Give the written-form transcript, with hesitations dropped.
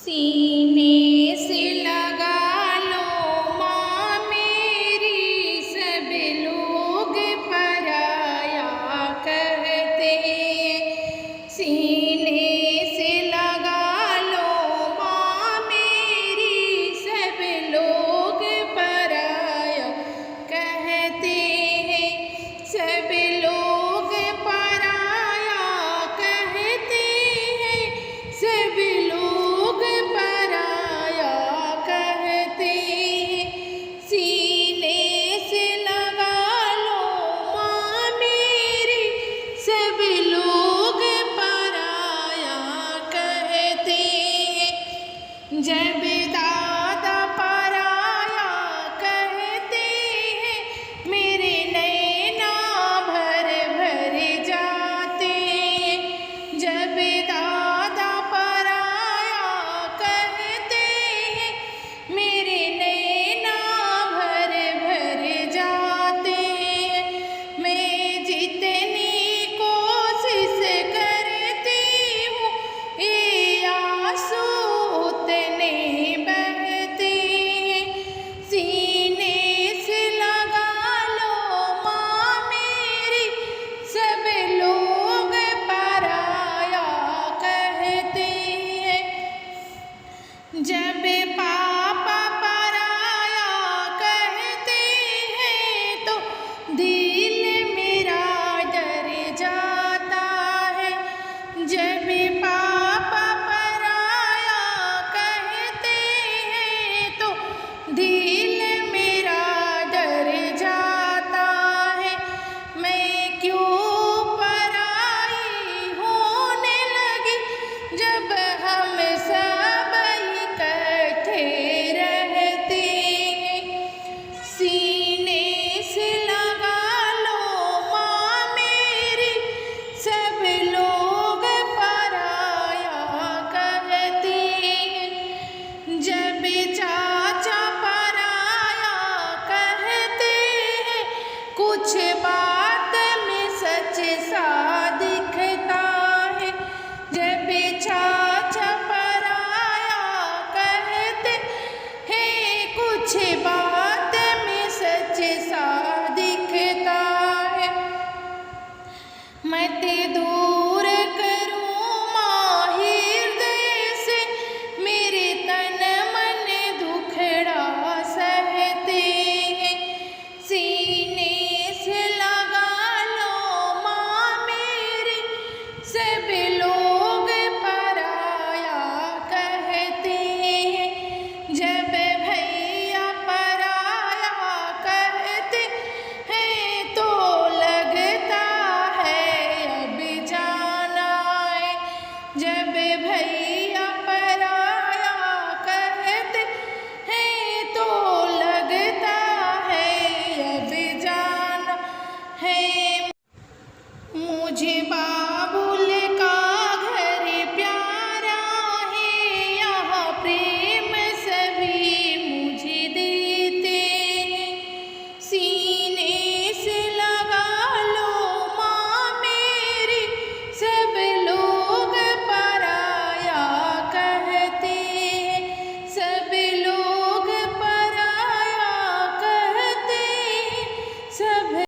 सीने से लगा लो माँ मेरी, सब लोग पराया कहते हैं। सीने से लगा लो माँ मेरी, सब लोग पराया कहते हैं। सब लोग पराया कहते हैं। सब लोग पराया कहते हैं। सीने से लगा लो माँ मेरी, सब लोग पराया कहते हैं। जब दादा पराया कहते हैं, मेरे नैना भर भर जाते हैं। जब दादा पराया कहते हैं, मेरे नैना भर भर जाते हैं। मैं जितनी कोशिश करती हूँ, ये आंसू उतने बहते हैं। सीने से लगा लो माँ मेरी, सब लोग पराया कहते हैं। जब पापा पराया कहते हैं, तो दिल मेरा डर जाता है। जब पापा पराया कहते हैं, तो दिल मेरा डर जाता है। मैं क्यों पराई होने लगी, जब हम सब इकट्ठे रहते हैं। सीने से लगा लो माँ मेरी, सब लोग पराया कहते हैं। जब चाचा पराया कहते हैं, कुछ बात में सच सा दिखता है। जब चाचा पराया कहते हैं, कुछ बात में सच सा दिखता है। मत दूर करो माँ हृदय से, मेरे तन मन दुखड़ा सहते हैं। सीने से लगा लो माँ मेरी, सब लोग पराया कहते हैं। जब भैया पराया कहते हैं, तो लगता है अब जाना है। जब भैया